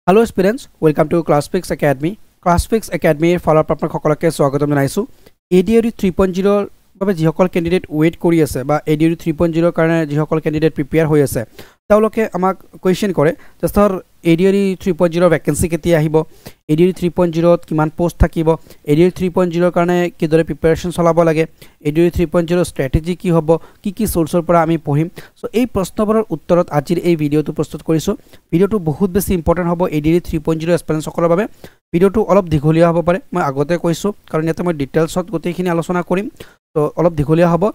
Hello students, welcome to ClassFix Academy. ClassFix Academy ফলৰ পৰা সকলোকে স্বাগতম জনাইছো। ADRE 3.0 বাবে যিসকল ক্যান্ডিডেট ওয়েট কৰি আছে বা ADRE 3.0 কাৰণে যিসকল ক্যান্ডিডেট প্ৰিপেয়াৰ হৈ আছে তেওঁলোকে আমাক কোৱেশ্চন কৰে যে স্যাৰ ADRE 3.0 ভ্যাকেন্সি কেতিয়া আহিব, ADRE 3.0 কিমান পোষ্ট থাকিব, ADRE 3.0 কাৰণে কিদৰে প্ৰিপাৰেচন চলাব লাগে, ADRE 3.0 স্ট্ৰেটেজি কি হ'ব, কি সোৰ্সৰ পৰা আমি পঢ়িম। সো এই প্ৰশ্নবোৰৰ উত্তৰত আজিৰ এই ভিডিওটো প্ৰস্তুত কৰিছো। ভিডিওটো বহুত বেছি ইম্পৰ্টেন্ট হ'ব ADRE 3.0 এস্পিৰেন্টছ সকলৰ বাবে। ভিডিওটো অলপ দীঘলীয়া হ'ব পাৰে, মই আগতে কৈছো, কাৰণ ইয়াতে মই ডিটেইলছত গোটেইখিনি আলোচনা কৰিম। তো অলপ দীঘলীয়া হ'ব।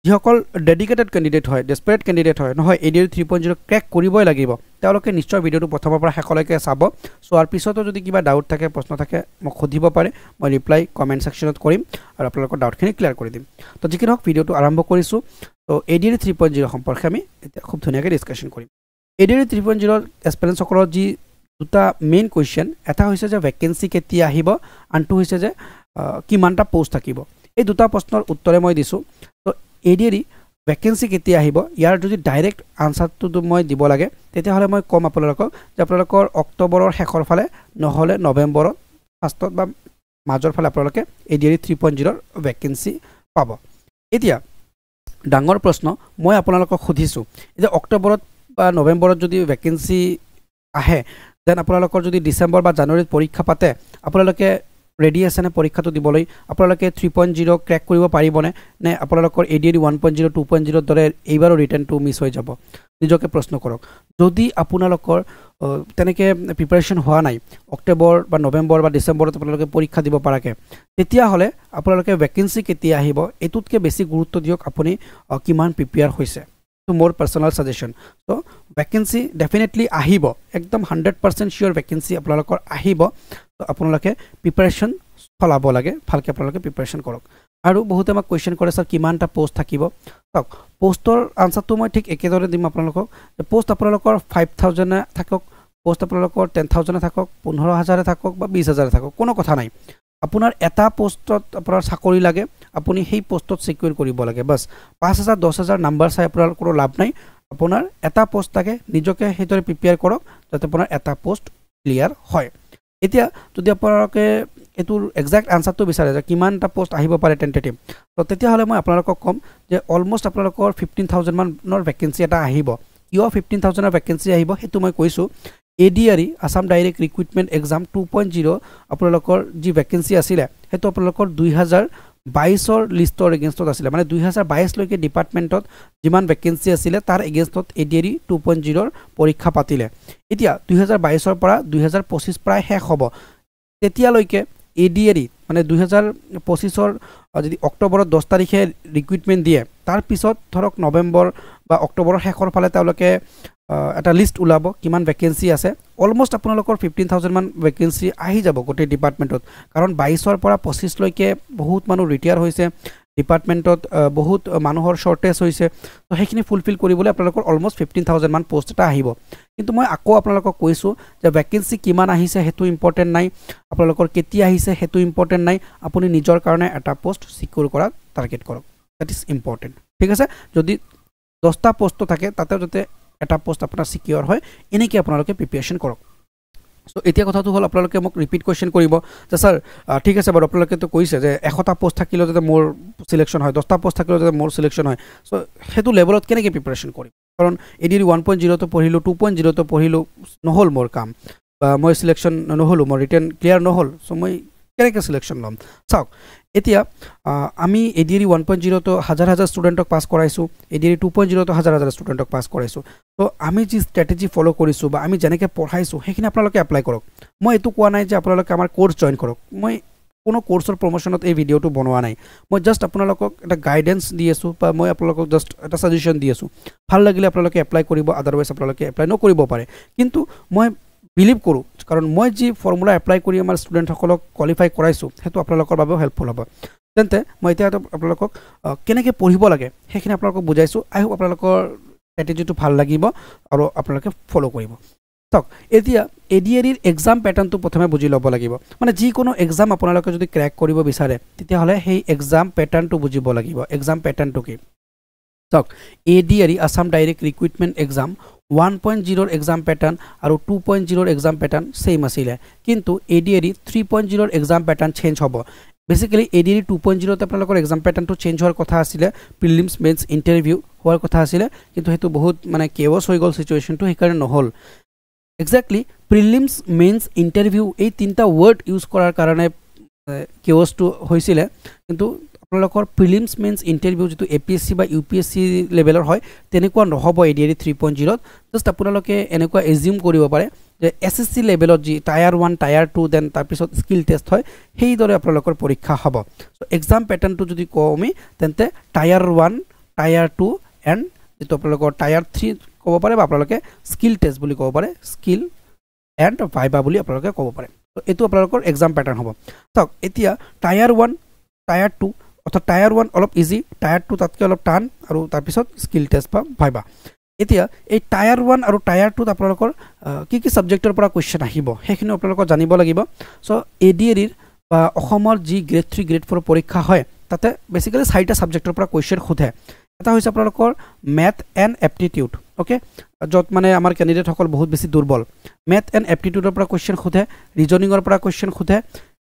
যিসকল ডেডিকেটেড ক্যান্ডিডেট হয়, ডেসপাৰেট ক্যান্ডিডেট হয়, নহয় ADRE 3.0 ক্ৰেক কৰিবই লাগিব, তেওঁলোকে নিশ্চয় ভিডিওটো প্ৰথমৰ পৰা শেষলৈকে চাব। সোৱাৰ পিছতো যদি কিবা ডাউট থাকে, প্ৰশ্ন থাকে, মোক সুধিব পাৰে, মই ৰিপ্লাই কমেন্ট সেকশনত কৰিম আৰু আপোনালোকৰ ডাউটখিনি ক্লিয়াৰ কৰি দিম। তো যিকি নহওক ভিডিওটো আৰম্ভ কৰিছো। তো ADRE 3.0 সম্পৰ্কে আমি এতিয়া খুব ধুনীয়াকৈ ডিসকাশন কৰিম। ADRE 3.0 এস্পিৰেন্টছ সকলৰ যি দুটা মেইন কোৱেশ্চন, এটা হৈছে যে ভ্যাকেন্সি কেতিয়া আহিব, আনটো হৈছে যে কিমানটা পোষ্ট থাকিব। এই দুটা প্ৰশ্নৰ উত্তৰে মই দিছো। তো ADRE ভ্যাকেন্সি কেতিয়া আহিব, ইয়াৰ যদি ডাইৰেক্ট আনসাৰটো মই দিব লাগে তেতিয়াহ'লে মই কম আপোনালোকক যে আপোনালোকৰ অক্টোবৰৰ শেষৰ ফালে নহ'লে নৱেম্বৰৰ ফাৰ্ষ্টত বা মাজৰ ফালে আপোনালোকে ADRE 3.0 ভ্যাকেন্সি পাব। এতিয়া ডাঙৰ প্ৰশ্ন মই আপোনালোকক সুধিছো যে অক্টোবৰত বা নৱেম্বৰত যদি ভ্যাকেন্সি আহে, দেন আপোনালোকৰ যদি ডিসেম্বৰ বা জানুৱাৰীত পৰীক্ষা পাতে, আপোনালোকে ৰেডি আছে নে পৰীক্ষাটো দিবলৈ? আপোনালোকে 3.0 ক্ৰেক কৰিব পাৰিবনে, নে আপোনালোকৰ ADRE 1.0 2.0 দৰে এইবাৰো ৰিটাৰ্ণটো মিছ হৈ যাব? নিজকে প্ৰশ্ন কৰক। যদি আপোনালোকৰ তেনেকে প্ৰিপাৰেচন হোৱা নাই, অক্টোবৰ বা নৱেম্বৰ বা ডিসেম্বৰত আপোনালোকে পৰীক্ষা দিব পাৰাকে, তেতিয়াহ'লে আপোনালোকে ভ্যাকেন্সি কেতিয়া আহিব এটোতকে বেছি গুৰুত্ব দিয়ক আপুনি কিমান প্ৰিপেয়াৰ হৈছে। তো মোৰ পাৰ্সোনাল সাজেশন। তো ভ্যাকেন্সি ডেফিনেটলি আহিব, একদম 100% শিওৰ ভ্যাকেন্সি আপোনালোকৰ আহিব। তো আপোনালোকে প্ৰিপাৰেচন চলাব লাগে, ভালকে আপোনালোকে প্ৰিপাৰেচন কৰক। আৰু বহুতে আমাক কোৱেশ্চন কৰে স্যাৰ কিমানটা পোষ্ট থাকিব। চাওক, পোষ্টৰ আনসাৰটো মই ঠিক একেদৰে দিম আপোনালোকক। পোষ্ট আপোনালোকৰ 5000 থাকক, পোষ্ট আপোনালোকৰ 10000 থাকক, 15000 থাকক বা 20000 থাকক, কোনো কথা নাই। আপোনাৰ এটা পোষ্টত আপোনাৰ চাকৰি লাগে, আপুনি সেই পোষ্টত সিকিউৰ কৰিব লাগে। বাস 5000 10000 নাম্বাৰ চাই আপোনাৰ কোনো লাভ নাই। আপোনাৰ এটা পোষ্ট লাগে, নিজকে হেতৰে প্ৰিপেয়াৰ কৰক যাতে আপোনাৰ এটা পোষ্ট ক্লিয়াৰ হয়। এতিয়া যদি আপোনালোকে এটোৰ এক্সাক্ট আনসাৰটো বিচাৰে যে কিমানটা পোষ্ট আহিব পাৰে টেন্টেটিভ, তো তেতিয়াহ'লে মই আপোনালোকক কম যে অলমোষ্ট আপোনালোকৰ 15000 মানৰ ভ্যাকেন্সি এটা আহিব। কিয় 15000ৰ ভ্যাকেন্সি আহিব হেতু মই কৈছো। ADRE Assam direct recruitment exam 2.0 আপোনালোকৰ যি ভ্যাকেন্সি আছিল হেতু আপোনালোকৰ 2022ৰ লিষ্টৰ এগেইনষ্টত আছিল, মানে 2022 লৈকে ডিপাৰ্টমেন্টত যিমান ভ্যাকেন্সি আছিল তাৰ এগেইনষ্টত ADRE 2.0ৰ পৰীক্ষা পাতিলে। এতিয়া 2022ৰ পৰা 2025 প্ৰায় শেষ হ'ব। তেতিয়ালৈকে ADRE মানে 2025ৰ যদি অক্টোবৰৰ 10 তাৰিখে ৰিক্ৰুটমেন্ট দিয়ে, তাৰ পিছত ধৰক নৱেম্বৰ বা অক্টোবৰৰ শেষৰ ফালে তেওঁলোকে এটা লিষ্ট ওলাব কিমান ভ্যাকেন্সি আছে। অলমোষ্ট আপোনালোকৰ 15000 মান ভ্যাকেন্সি আহি যাব গোটেই ডিপাৰ্টমেন্টত, কাৰণ 22ৰ পৰা 25 লৈকে বহুত মানুহ ৰিটায়াৰ হৈছে, ডিপাৰ্টমেন্টত বহুত মানুহৰ শৰ্টেজ হৈছে। তো সেইখিনি ফুলফিল কৰিবলৈ আপোনালোকৰ অলমোষ্ট 15000 মান পোষ্ট এটা আহিব। কিন্তু মই আকৌ আপোনালোকক কৈছো যে ভ্যাকেন্সি কিমান আহিছে হেতু ইম্পৰ্টেন্ট নাই, আপোনালোকৰ কেতিয়া আহিছে হেতু ইম্পৰ্টেন্ট নাই, আপুনি নিজৰ কাৰণে এটা পোষ্ট সিকিউৰ কৰা টাৰ্গেট কৰক, দ্যাট ইজ ইম্পৰ্টেন্ট। ঠিক আছে, যদি 10টা পোষ্ট থাকে তাতে যাতে এটা পোষ্ট আপোনাৰ সিকিউৰ হয়, এনেকৈ আপোনালোকে প্ৰিপাৰেচন কৰক। সো এতিয়া কথাটো হ'ল আপোনালোকে মোক ৰিপিট কোৱেশ্চন কৰিব যে স্যাৰ ঠিক আছে বাৰু আপোনালোকে তো কৈছে যে 100টা পোষ্ট থাকিলে যাতে মোৰ সিলেকশন হয়, 10টা পোষ্ট থাকিলে যাতে মোৰ সিলেকশন হয়। সো হেতু লেভেলত কেনেকৈ প্ৰিপাৰেচন কৰিম, কাৰণ ADRE 1.0 তো পঢ়িলো, 2.0 তো পঢ়িলো, নহল মোৰ কাম, বা মই সিলেকশন নহলো, মোৰ ৰিটাৰ্ণ ক্লিয়াৰ নহল। সো মই কেনেকৈ সিলেকশন লম? চাওক, এতিয়া আমি ADRE 1.0 তো হাজাৰ হাজাৰ ষ্টুডেণ্টক পাছ কৰাইছো, ADRE 2.0 তো হাজাৰ হাজাৰ ষ্টুডেণ্টক পাছ কৰাইছো। তো আমি যি স্ট্ৰেটেজি ফলো কৰিছো বা আমি যেনেকৈ পঢ়াইছো সেইখিনি আপোনালোকে এপ্লাই কৰক। মই এইটো কোৱা নাই যে আপোনালোকে আমাৰ কোৰ্স জইন কৰক, মই কোনো কোৰ্সৰ প্ৰমোশনত এই ভিডিওটো বনোৱা নাই। মই জাস্ট আপোনালোকক এটা গাইডেন্স দি আছো বা মই আপোনালোকক জাস্ট এটা সাজেশন দি আছো। ভাল লাগিলে আপোনালোকে এপ্লাই কৰিব, আদাৰৱাইজ আপোনালোকে এপ্লাই নকৰিব পাৰে। কিন্তু মই বিলিভ কৰো, কাৰণ মই যি ফৰ্মুলা এপ্লাই কৰি আমাৰ ষ্টুডেণ্টসকলক কোৱালিফাই কৰাইছো হেতু আপোনালোকৰ বাবেও হেল্পফুল হ'ব। তেন্তে মই এতিয়া আপোনালোকক কেনেকৈ পঢ়িব লাগে সেইখিনি আপোনালোকক বুজাইছো। আই হোপ আপোনালোকৰ স্ট্ৰেটেজিটো ভাল লাগিব আৰু আপোনালোকে ফলো কৰিব। চাওক, এতিয়া ADREৰ এক্সাম প্যাটাৰ্নটো প্ৰথমে বুজি ল'ব লাগিব। মানে যিকোনো এক্সাম আপোনালোকে যদি ক্ৰেক কৰিব বিচাৰে তেতিয়াহ'লে সেই এক্সাম প্যাটাৰ্নটো বুজিব লাগিব। এক্সাম প্যাটাৰ্নটো কি? চাওক, ADRE Assam direct recruitment exam 1.0 exam pattern আৰু 2.0 এক্সাম প্যাটাৰ্ণ সেম আছিল কিন্তু ADAR 3.0 এক্সাম প্যাটাৰ্ণ চেঞ্জ হ'ব বেসিক্যালি ADAR 2.0 তে আপোনালোকৰ এক্সাম প্যাটাৰ্ণটো চেঞ্জ হোৱাৰ কথা আছিল প্ৰিলিমছ মেইনছ ইন্টাৰভিউ হোৱাৰ কথা আছিল কিন্তু হেতু বহুত মানে কেওস হৈ গল সিচুৱেচনটো হেকাৰণে নহল এক্স্যাক্টলি প্ৰিলিমছ মেইনছ ইন্টাৰভিউ এই তিনটা ওয়াৰ্ড ইউজ কৰাৰ কাৰণে কেওসটো হৈছিল কিন্তু আপোনালোকৰ প্ৰিলিমছ মেইনছ ইন্টাৰভিউ যেটো APSC বা UPSC লেভেলৰ হয় তেনেকুৱা নহব ADAR 3.0 জাস্ট আপোনালোকে এনেকুৱা এজিউম কৰিব পাৰে যে SSC লেভেলত যি টায়াৰ 1 টায়াৰ 2 দেন তাৰ পিছত স্কিল টেষ্ট হয় সেই দৰে আপোনালোকৰ পৰীক্ষা হ'ব সো এক্সাম প্যাটাৰ্ণটো যদি কওমি তেন্তে টায়াৰ 1 টায়াৰ 2 এন্ড যেটো আপোনালোকৰ টায়াৰ 3 ক'ব পাৰে বা আপোনালোকে স্কিল টেষ্ট বুলি ক'ব পাৰে স্কিল এন্ড ভাইবা বুলি আপোনালোকে ক'ব পাৰে তো এটো আপোনালোকৰ এক্সাম প্যাটাৰ্ণ হ'ব তক এতিয়া টায়াৰ 1 টায়াৰ 2 অথবা টায়াৰ 1 অলপ ইজি টায়াৰ 2 তাতকে অলপ টান আৰু তাৰ পিছত স্কিল টেষ্ট বা ভাইবা এতিয়া এই টায়াৰ 1 আৰু টায়াৰ 2 আপোনালোকৰ কি সাবজেক্টৰ পৰা কোৱেশ্চন আহিব হেখিনি আপোনালোকৰ জানিব লাগিব সো ADAR বা অসমৰ যি গ্ৰেড 3 গ্ৰেড 4 পৰীক্ষা হয় তাতে বেসিক্যালি 4টা সাবজেক্টৰ পৰা কোৱেশ্চন খুধে এটা হৈছে আপোনালোকৰ ম্যাথ এন্ড এপ্টিটিউড ওকে যত মানে আমাৰ ক্যান্ডিডেট সকল বহুত বেছি দুৰ্বল ম্যাথ এন্ড এপ্টিটিউডৰ পৰা কোৱেশ্চন খুধে ৰিজনিংৰ পৰা কোৱেশ্চন খুধে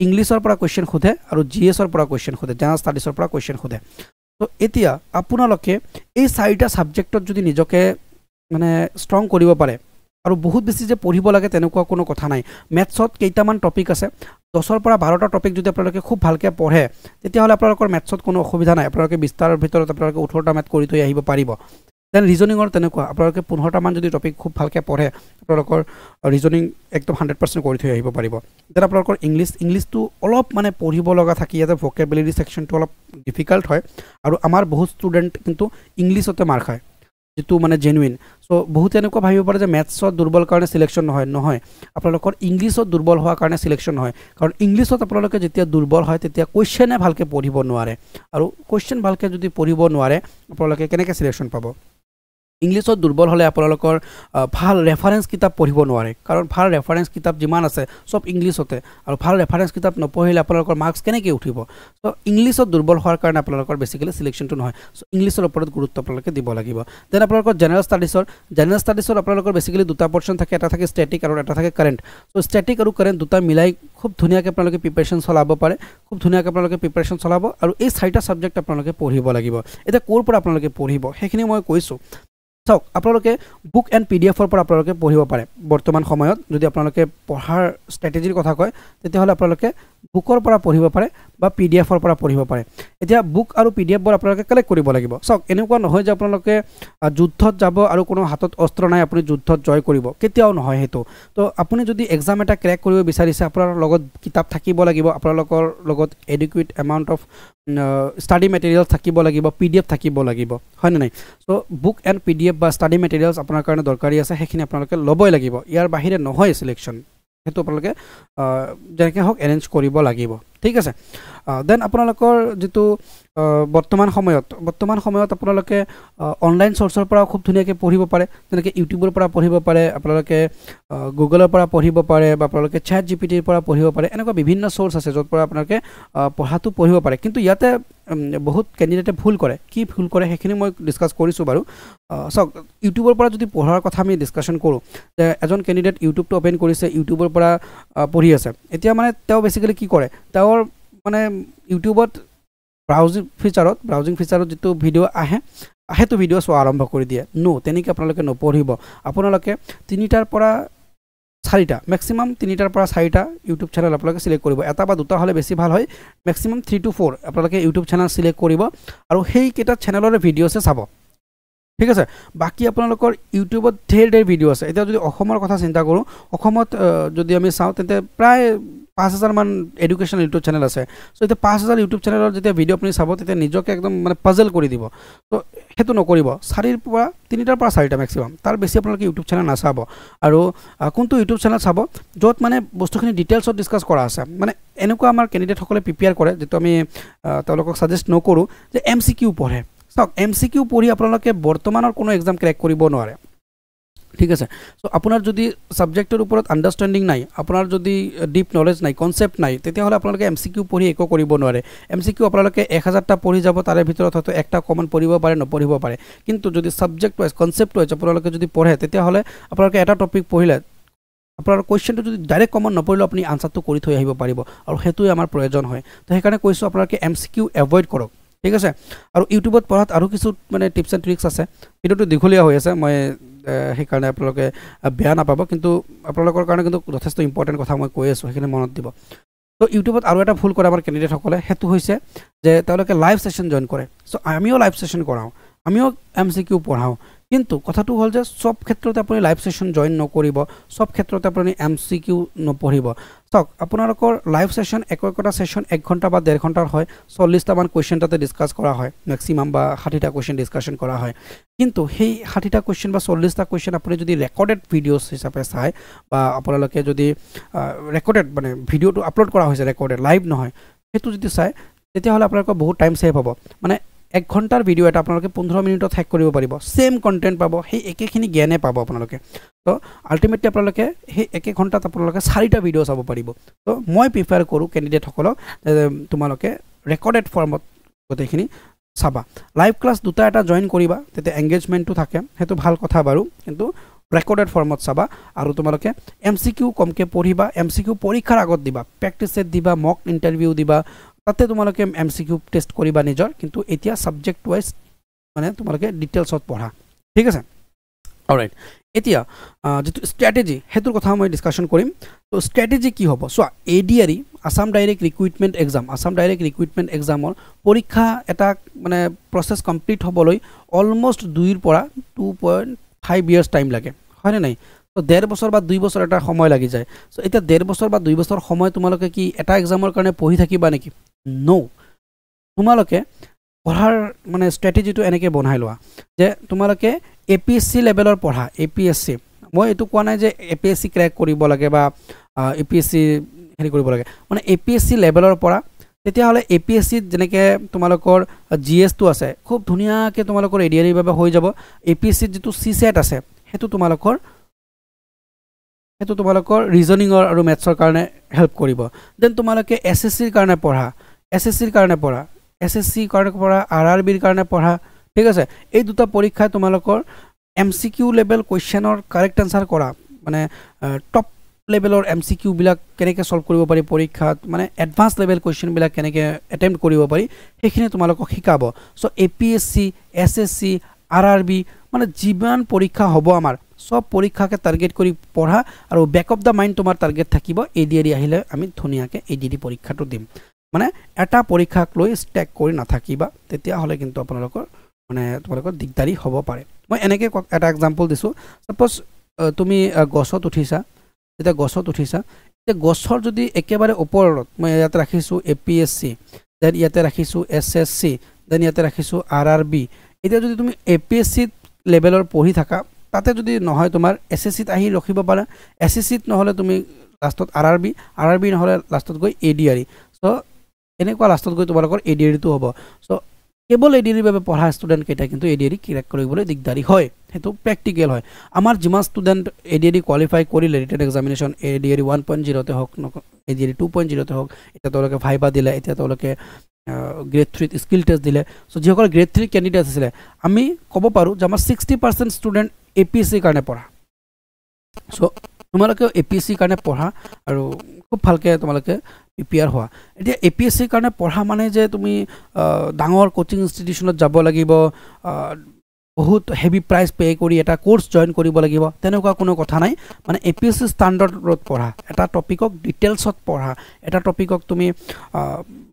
ইংলিছৰ পৰা কোৱেশ্চন খুধে আৰু জিএছৰ পৰা কোৱেশ্চন খুধে জেনাৰেল ষ্টাডিজৰ পৰা কোৱেশ্চন খুধে তো এতিয়া আপোনালোকে এই 4টা সাবজেক্টত যদি নিজকে মানে ষ্ট্ৰং কৰিব পাৰে আৰু বহুত বেছি যে পঢ়িব লাগে তেনেকুৱা কোনো কথা নাই ম্যাথছত কেইটামান টপিক আছে 10ৰ পৰা 12টা টপিক যদি আপোনালোকে খুব ভালকে পঢ়ে তেতিয়া হলে আপোনালোকৰ ম্যাথছত কোনো অসুবিধা নাই আপোনালোকে 20টাৰ ভিতৰত আপোনালোকে 18টা ম্যাথ কৰি থৈ আহিব পাৰিব দেন ৰিজনিংৰ তেনেকুৱা আপোনালোকে 15টা মান যদি টপিক খুব ভালকে পঢ়ে আপোনালোকৰ ৰিজনিং একদম 100% কৰি থৈ আহিব পাৰিব দেন আপোনালোকৰ ইংলিছটো অলপ মানে পঢ়িব লগা থাকি ইয়াতে ভোকাবুলাৰি সেকশনটো অলপ ডিফিকাল্ট হয় আৰু আমাৰ বহুত ষ্টুডেন্ট কিন্তু ইংলিছতে মাৰ খায় যেটো মানে জেনুইন সো বহুত এনেকুৱা ভাবিব পাৰে যে ম্যাথছত দুৰ্বল কাৰণে সিলেকশন নহয় আপোনালোকৰ ইংলিছত দুৰ্বল হোৱা কাৰণে সিলেকশন হয় কাৰণ ইংলিছত আপোনালোকে যেতিয়া দুৰ্বল হয় তেতিয়া কোৱেশ্চনে ভালকে পঢ়িব নোৱাৰে আৰু কোৱেশ্চন ভালকে যদি পঢ়িব নোৱাৰে আপোনালোকে কেনেকৈ সিলেকশন পাব ইংলিছত দুৰ্বল হলে আপোনালোকৰ ভাল ৰেফাৰেন্স কিতাপ পঢ়িব নোৱাৰে কাৰণ ভাল ৰেফাৰেন্স কিতাপ যিমান আছে সব ইংলিছতে আৰু ভাল ৰেফাৰেন্স কিতাপ নপঢ়িলে আপোনালোকৰ মাৰ্কস কেনেকৈ উঠিব সো ইংলিছত দুৰ্বল হোৱাৰ কাৰণে আপোনালোকৰ বেসিক্যালি সিলেকশনটো নহয় সো ইংলিছৰ ওপৰত গুৰুত্ব আপোনালোকে দিব লাগিব দেন আপোনালোকৰ জেনাৰেল ষ্টাডিজৰ আপোনালোকৰ বেসিক্যালি দুটা পৰ্চন থাকে এটা থাকে ষ্টেটিক আৰু এটা থাকে কাৰেন্ট সো ষ্টেটিক আৰু কাৰেন্ট দুটা মিলাই খুব ধুনিয়াকৈ আপোনালোকে প্ৰিপাৰেচন চলাব পাৰে খুব ধুনিয়াকৈ আপোনালোকে প্ৰিপাৰেচন চলাব আৰু এই 4টা সাবজেক্ট আপোনালোকে পঢ়িব লাগিব এটা কোৰ পৰা আপোনালোকে পঢ়িব হেখিনি মই কৈছো সো আপোনালোকে বুক এন্ড পিডিএফৰ পৰা আপোনালোকে পঢ়িব পাৰে বৰ্তমান সময়ত যদি আপোনালোকে পঢ়াৰ ষ্ট্ৰেটেজিৰ কথা কয় তেতিয়া হলে আপোনালোকে বুকৰ পৰা পঢ়িব পাৰে বা পিডিএফৰ পৰা পঢ়িব পাৰে এতিয়া বুক আৰু পিডিএফ বৰ আপোনালোকে কালেক্ট কৰিব লাগিব সো এনেকুৱা নহয় যে আপোনালোকে যুদ্ধত যাব আৰু কোনো হাতত অস্ত্ৰ নাই আপুনি যুদ্ধত জয় কৰিব কেতিয়াও নহয় হেতু তো আপুনি যদি এক্সাম এটা ক্ৰেক কৰিব বিচাৰিছে আপোনাৰ লগত কিতাপ থাকিব লাগিব আপোনালোকৰ লগত এডুকুৱেট এমাউন্ট অফ স্টাডি মেটেৰিয়েলছ থাকিব লাগিব পিডিএফ থাকিব লাগিব হয় না নাই সো বুক এন্ড পিডিএফ বা স্টাডি মেটেৰিয়েলছ আপোনাৰ কাৰণে দৰকাৰী আছে হেখিনি আপোনালোকে লবই লাগিব ইয়াৰ বাহিৰে নহয় সিলেকশন হেতু আপোনালোকে যেনেকৈ হওক এৰেঞ্জ কৰিব লাগিব ঠিক আছে দেন আপোনালোকৰ যেটো বৰ্তমান সময়ত আপোনালোকে অনলাইন সোৰ্সৰ পৰা খুব ধুনিয়াকৈ পঢ়িব পাৰে যেনেকৈ ইউটিউবৰ পৰা পঢ়িব পাৰে আপোনালোকে গুগলৰ পৰা পঢ়িব পাৰে বা আপোনালোকে চ্যাট জিপিটিৰ পৰা পঢ়িব পাৰে এনেকুৱা বিভিন্ন সোৰ্স আছে যত পৰা আপোনালোকে পঢ়াটো পঢ়িব পাৰে কিন্তু ইয়াতে বহুত ক্যান্ডিডেটে ভুল কৰে হেখিনি মই ডিসকাস কৰিছো বাৰু সো ইউটিউবৰ পৰা যদি পঢ়াৰ কথা আমি ডিসকাশন কৰো যে এজন ক্যান্ডিডেট ইউটিউবটো ওপেন কৰিছে ইউটিউবৰ পৰা পঢ়ি আছে এতিয়া মানে তেও বেসিক্যালি কি কৰে তেওৰ মানে ইউটিউবত ব্ৰাউজিং ফিচাৰত যেটো ভিডিও আহে হেতু ভিডিও চোৱা আৰম্ভ কৰি দিয়ে নো তেনেকৈ আপোনালোকে নপঢ়িব আপোনালোকে 3টাৰ পৰা 4টা ম্যাক্সিমাম 3টাৰ পৰা 4টা ইউটিউব চ্যানেল আপোনালোকে সিলেক্ট কৰিব এটা বা দুটা হলে বেছি ভাল হয় ম্যাক্সিমাম 3 to 4 আপোনালোকে ইউটিউব চ্যানেল সিলেক্ট কৰিব আৰু সেই কেটা চ্যানেলৰ ভিডিওছে চাব ঠিক আছে বাকি আপোনালোকৰ ইউটিউবত ঢেৰ ভিডিও আছে এটা যদি অসমৰ কথা চিন্তা কৰো অসমত যদি আমি চাও তেন্তে প্ৰায় 5000 মান এডুকেশনাল ইউটিউব চ্যানেল আছে সো এটা 5000 ইউটিউব চ্যানেলৰ যেতিয়া ভিডিও আপুনি চাব তেতিয়া নিজকে একদম মানে পাজল কৰি দিব তো হেতু নকৰিব 4ৰ পৰা 3টাৰ পৰা 4টা ম্যাক্সিমাম তাৰ বেছি আপোনালোকে ইউটিউব চ্যানেল নাচাব আৰু কোনটো ইউটিউব চ্যানেল চাব যত মানে বস্তুখিনি ডিটেইলছত ডিসকাস কৰা আছে মানে এনেকুৱা আমাৰ ক্যান্ডিডেট সকলে প্ৰিপেয়াৰ কৰে যেটো আমি তেওঁলোকক সাজেষ্ট নকৰো যে এমসিকিউ পঢ়ে সক এমসিকিউ পঢ়ি আপোনালোকে বৰ্তমানৰ কোনো এক্সাম ক্ৰেক কৰিব নোৱাৰে ঠিক আছে সো আপোনাৰ যদি সাবজেক্টৰ ওপৰত আন্ডাৰষ্টেণ্ডিং নাই আপোনাৰ যদি ডিপ নলেজ নাই কনসেপ্ট নাই তেতিয়াহ'লে আপোনালোকে এমসিকিউ পঢ়ি একো কৰিব নোৱাৰে এমসিকিউ আপোনালোকে 1000টা পঢ়ি যাব তাৰে ভিতৰত হয়তো একটা কমন পঢ়িব পাৰে নপঢ়িব পাৰে কিন্তু যদি সাবজেক্ট ওয়াইজ কনসেপ্ট ওয়াইজ আপোনালোকে যদি পঢ়ে তেতিয়াহ'লে আপোনালোকে এটা টপিক পঢ়িলে আপোনাৰ কোৱেশ্চনটো যদি ডাইৰেক্ট কমন নপৰিলে আপুনি আনসাৰটো কৰি থৈ আহিব পাৰিব আৰু হেতুই আমাৰ প্ৰয়োজন হয় তো সেইকাৰণে কৈছো আপোনালোকে এমসিকিউ এভয়েড কৰক ঠিক আছে আৰু ইউটিউবত পঢ়াত আৰু কিছু মানে টিপছ এণ্ড ট্ৰিক্স আছে ভিডিওটো দীঘলীয়া হৈ আছে মই সেইকাৰণে আপোনালোকে বেয়া নাপাব কিন্তু আপোনালোকৰ কাৰণে কিন্তু যথেষ্ট ইম্পৰ্টেণ্ট কথা মই কৈ আছো সেইখিনি মনত দিব তো ইউটিউবত আৰু এটা ভুল কৰে আমাৰ কেণ্ডিডেট সকলে হেতু হৈছে যে তেওঁলোকে লাইভ সেশন জয়েন কৰে সো আমিও লাইভ সেশন কৰাও আমিও এমসিকিউ পঢ়াও কিন্তু কথাটো হল যে সব ক্ষেত্ৰতে আপুনি লাইভ সেশন জয়েন নকৰিব সব ক্ষেত্ৰতে আপুনি এমসিকিউ নপঢ়িব সক আপোনালোকৰ লাইভ সেশন একটা সেশন 1 ঘন্টা বা 1.5 ঘন্টাৰ হয় 40টা মান কোৱেশ্চন তাতে ডিসকাস কৰা হয় ম্যাক্সিমাম বা 60টা কোৱেশ্চন ডিসকাশন কৰা হয় কিন্তু সেই 60টা কোৱেশ্চন বা 40টা কোৱেশ্চন আপুনি যদি ৰেকৰ্ডেড ভিডিওস হিচাপে চাই বা আপোনালোকে যদি ৰেকৰ্ডেড মানে ভিডিওটো আপলোড কৰা হৈছে ৰেকৰ্ডেড লাইভ নহয় হেতু যদি চাই তেতিয়াহ'লে আপোনালোকৰ বহুত টাইম সেভ হ'ব মানে 1 ঘন্টাৰ ভিডিও এটা আপোনালোকে 15 মিনিটত হেক কৰিব পাৰিব সেম কন্টেন্ট পাব সেই একেখিনি জ্ঞানে পাব আপোনালোকে তো আলটিমেটলি আপোনালোকে সেই একে ঘন্টাত আপোনালোকে 4টা ভিডিও চাব পাৰিব তো মই প্ৰিফাৰ কৰো ক্যান্ডিডেট সকলক তোমালোকে ৰেকৰ্ডেড ফৰ্মত গতেখিনি চাবা লাইভ ক্লাস দুটা এটা জয়েন কৰিবা তেতে এংগেজমেন্টটো থাকে হেতু ভাল কথা বাৰু কিন্তু ৰেকৰ্ডেড ফৰ্মত চাবা আৰু তোমালোকে এমসিকিউ কমকে পঢ়িবা এমসিকিউ পৰীক্ষাৰ আগত দিবা প্ৰেক্টিস সেট দিবা মক ইন্টাৰভিউ দিবা তাতে তোমালোকে এমসিকিউ টেস্ট কৰিবা নিজৰ কিন্তু এতিয়া সাবজেক্ট ওয়াইজ মানে তোমালোকে ডিটেইলছত পঢ়া ঠিক আছে অলৰাইট এতিয়া যেটো স্ট্ৰ্যাটেজি হেতুৰ কথা মই ডিসকাশন কৰিম তো স্ট্ৰ্যাটেজি কি হ'ব so ADRE Assam direct recruitment এক্সামৰ পৰীক্ষা এটা মানে প্ৰসেস কমপ্লিট হ'বলৈ অলমোস্ট 2 ৰ পৰা 2.5 ইয়াৰ্স টাইম লাগে হয়নে নাই তো 1.5 বছৰ বা 2 বছৰ এটা সময় লাগি যায় সো এটা 1.5 বছৰ বা 2 বছৰ সময় তোমালোকে কি এটা এক্সামৰ কাৰণে পঢ়ি থাকিবা নেকি নো তোমালোকে পঢ়াৰ মানে স্ট্ৰ্যাটেজিটো এনেকে বনাই লোৱা যে তোমালোকে এপিএসসি লেভেলৰ পঢ়া এপিএসসি মই এটো কোৱা নাই যে এপিএসসি ক্ৰ্যাক কৰিব লাগে বা এপিএসসি হেৰি কৰিব লাগে মানে এপিএসসি লেভেলৰ পঢ়া তেতিয়া হলে এপিএসসি যেনেকে তোমালোকৰ জিএস টো আছে খুব ধুনিয়াকে তোমালোকৰ এডিআৰই বাবে হৈ যাব এপিএসসি যেটো সিসেট আছে হেতু তোমালোকৰ ৰিজনিংৰ আৰু ম্যাথছৰ কাৰণে হেল্প কৰিব দেন তোমালোকে এসএসসিৰ কাৰণে পঢ়া এসএসসি কাৰণে পঢ়া আৰআৰবিৰ কাৰণে পঢ়া ঠিক আছে এই দুটা পৰীক্ষা তোমালোকৰ এমসিকিউ লেভেল কোৱেশ্চনৰ কাৰেক্ট আনসাৰ কৰা মানে টপ লেভেলৰ এমসিকিউ বিলাক কেনেকৈ সলভ কৰিব পাৰি পৰীক্ষাত মানে এডভান্স লেভেল কোৱেশ্চন বিলাক কেনেকৈ অ্যাটেম্প্ট কৰিব পাৰি সেইখিনি তোমালোকক শিকাব সো এপিএসসি এসএসসি আৰআৰবি মানে যিমান পৰীক্ষা হ'ব আমাৰ সব পৰীক্ষাকে টাৰ্গেট কৰি পঢ়া আৰু ব্যাক অফ দা মাইন্ড তোমাৰ টাৰ্গেট থাকিব এডিআৰই আহিলে আমি ধুনিয়াকে এডিআৰই পৰীক্ষাটো দিম মানে এটা পৰীক্ষাক লৈ ষ্টেক কৰি নাথাকিবা তেতিয়া হলে কিন্তু আপোনালোকৰ মানে তোমালোকৰ দিগদাৰি হ'ব পাৰে মই এনেকৈ এটা এক্সাম্পল দিছো সাপোজ তুমি গছত উঠিছা এটা গছৰ যদি একেবাৰে ওপৰত মই ইয়াতে ৰাখিছো এপিএসসি দেন ইয়াতে ৰাখিছো এসএসসি দেন ইয়াতে ৰাখিছো আৰআৰবি এতিয়া যদি তুমি এপিএসসি লেভেলৰ পঢ়ি থাকা তাতে যদি নহয় তোমাৰ এসএসসিত আহি ৰখিব পাৰা এসএসসিত নহলে তুমি লাষ্টত আৰআৰবি নহলে লাষ্টত গৈ এডিআৰই সো এনেকুৱা লাষ্টত গৈ তোমালোকৰ এডিআৰই টো হ'ব সো কেবল এডিআৰই বাবে পঢ়া ষ্টুডেন্ট কেইটা কিন্তু এডিআৰই ক্ৰ্যাক কৰিবলৈ দিগদাৰি হয় হেতু প্ৰ্যাকটিক্যাল হয় আমাৰ যিমান ষ্টুডেন্ট এডিআৰই কোৱালিফাই কৰিলে ৰিটেন এক্সামিনেশন এডিআৰই 1.0 তে হওক এডিআৰই 2.0 তে হওক এটা তেওঁলোকে ভাইবা দিলে এটা তেওঁলোকে গ্ৰেড 3 স্কিল টেষ্ট দিলে সো যিসকল গ্ৰেড 3 ক্যান্ডিডেট আছিল আমি ক'ব পাৰো যে আমাৰ 60% ষ্টুডেন্ট এপিএসসি কাৰণে পঢ়া সো তোমালোকে এপিএসসি কাৰণে পঢ়া আৰু খুব ভালকে তোমালোকে প্ৰিপেয়াৰ হোৱা এতিয়া এপিএসসি কাৰণে পঢ়া মানে যে তুমি ডাঙৰ কোচিং ইনষ্টিটিউচনত যাব লাগিব বহুত হেভি প্ৰাইস পে কৰি এটা কোৰ্স জয়েন কৰিব লাগিব তেনেকুৱা কোনো কথা নাই মানে এপিএসসি ষ্টাণ্ডাৰ্ডত পঢ়া এটা টপিকক ডিটেইলছত পঢ়া এটা টপিকক তুমি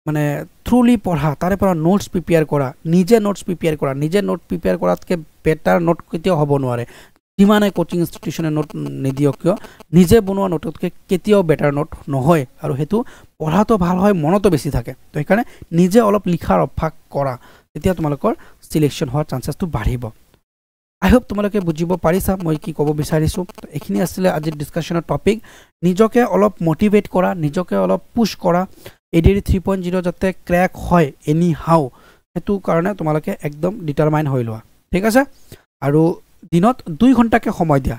মানে থ্ৰুলি পঢ়া তাৰে পৰা নোটস প্ৰিপেয়াৰ কৰা নিজে নোটস প্ৰিপেয়াৰ কৰাতকে বেটাৰ নোট কেতিয়াও হ'ব নোৱাৰে যিমানে কোচিং ইনষ্টিটিউচনে নোট নিদিয়ক কিয় নিজে বনোৱা নোটতকে কেতিয়াও বেটাৰ নোট নহয় আৰু হেতু পঢ়াটো ভাল হয় মনতো বেছি থাকে তো সেইকাৰণে নিজে অলপ লিখাৰ অভ্যাস কৰা তেতিয়া তোমালোকৰ সিলেকশন হোৱাৰ চান্সেসটো বাঢ়িব আই হোপ তোমালোকে বুজিব পাৰিছা মই কি ক'ব বিচাৰিছো এখিনি আছিল আজিৰ ডিসকাশনৰ টপিক নিজকে অলপ মোটিভেট কৰা নিজকে অলপ পুশ কৰা এডিআৰই 3.0 যাতে ক্ৰ্যাক হয় এনি হাউ হেতু কাৰণে তোমালোকে একদম ডিটাৰমাইন হৈ লোৱা ঠিক আছে আৰু দিনত 2 ঘণ্টাকে সময় দিয়া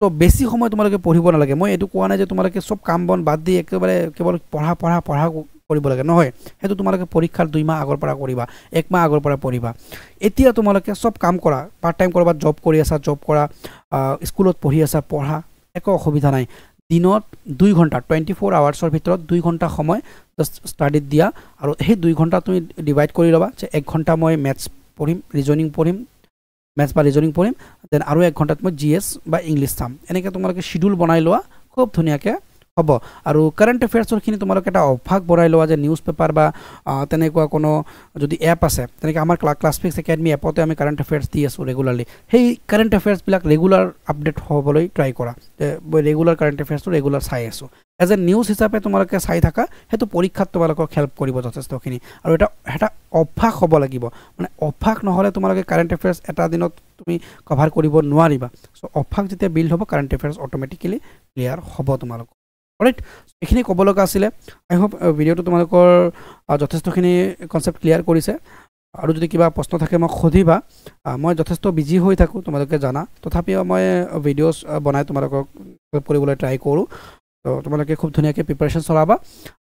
তো বেছি সময় তোমালোকে পঢ়িব নালাগে মই এটো কোৱা নাই যে তোমালোকে সব কাম বন বাদ দি একেবাৰে কেৱল পঢ়া কৰিব লাগে নহয় হেতু তোমালোকে পৰীক্ষাৰ 2 মাহ আগৰ পৰা কৰিবা 1 মাহ আগৰ পৰা পঢ়িবা এতিয়া তোমালোকে সব কাম কৰা পাৰ্ট টাইম কৰবা জব কৰি আছা জব কৰা স্কুলত পঢ়ি আছা পঢ়া একো অসুবিধা নাই দিনত 2 ঘণ্টা 24 আৱাৰ্ছৰ ভিতৰত 2 ঘণ্টা সময় ষ্টাডিত দিয়া আৰু সেই 2 ঘণ্টা তুমি ডিভাইড কৰি লবা যে 1 ঘণ্টা মই ম্যাথছ পঢ়িম ৰিজনিং পঢ়িম ম্যাথছ বা ৰিজনিং পঢ়িম দেন আৰু 1 ঘণ্টাত মই জিএস বা ইংলিশ চাম এনেকৈ তোমালোকে শিডিউল বনাই লোৱা খুব ধুনিয়াকে হ'ব আৰু কাৰেন্ট অ্যাফেয়াৰ্সৰ খিনি তোমালোকে এটা অভ্যাস বনাই লোৱা যে নিউজ পেপাৰ বা তেনেকুৱা কোনো যদি এপ আছে তেনেকৈ আমাৰ ক্লাছফিক্স একাডেমি এপতে আমি কাৰেন্ট অ্যাফেয়াৰ্স দি আছো ৰেগুলাৰলি সেই কাৰেন্ট অ্যাফেয়াৰ্স বিলাক ৰেগুলাৰ আপডেট হ'বলৈ ট্ৰাই কৰা মই ৰেগুলাৰ কাৰেন্ট অ্যাফেয়াৰ্সটো ৰেগুলাৰ চাই আছো এজ এ নিউজ হিচাপে তোমালোকে চাই থাকা হেতু পৰীক্ষাত তোমালোকক হেল্প কৰিব যথেষ্টখিনি আৰু এটা অভ্যাস হ'ব লাগিব মানে অভ্যাস নহলে তোমালোকে কাৰেন্ট অ্যাফেয়াৰ্স এটা দিনত তুমি কভাৰ কৰিব নোৱাৰিবা সো অভ্যাস যেতিয়া বিল্ড হ'ব কাৰেন্ট অ্যাফেয়াৰ্স অটোমেটিক্যালি ক্লিয়াৰ হ'ব তোমালোক অলৰাইট এখিনি ক'ব লগা আছিল আই হোপ ভিডিওটো তোমালোকৰ যথেষ্টখিনি কনসেপ্ট ক্লিয়াৰ কৰিছে আৰু যদি কিবা প্ৰশ্ন থাকে মই খুদিবা মই যথেষ্ট বিজি হৈ থাকো তোমালোকে জানা তথাপিও মই ভিডিওস বনাই তোমালোকক কৰিবলৈ ট্ৰাই কৰো তো তোমালোকে খুব ধুনিয়াকে প্ৰিপাৰেচন চলাবা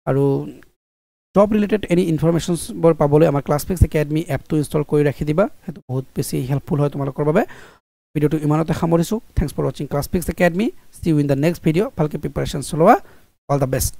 আৰু জব ৰিলেটেড এনি ইনফৰমেশনস বৰ পাবলৈ আমাৰ ক্লাছফিক্স একাডেমি এপটো ইনষ্টল কৰি ৰাখি দিবা হেতু বহুত বেছি হেল্পফুল হয় তোমালোকৰ বাবে ভিডিওটো ইমানতে সামৰিছো thanks for watching Classfix academy see you in the next video ভালকে প্ৰিপাৰেচন চলোৱা অল দ্য বেষ্ট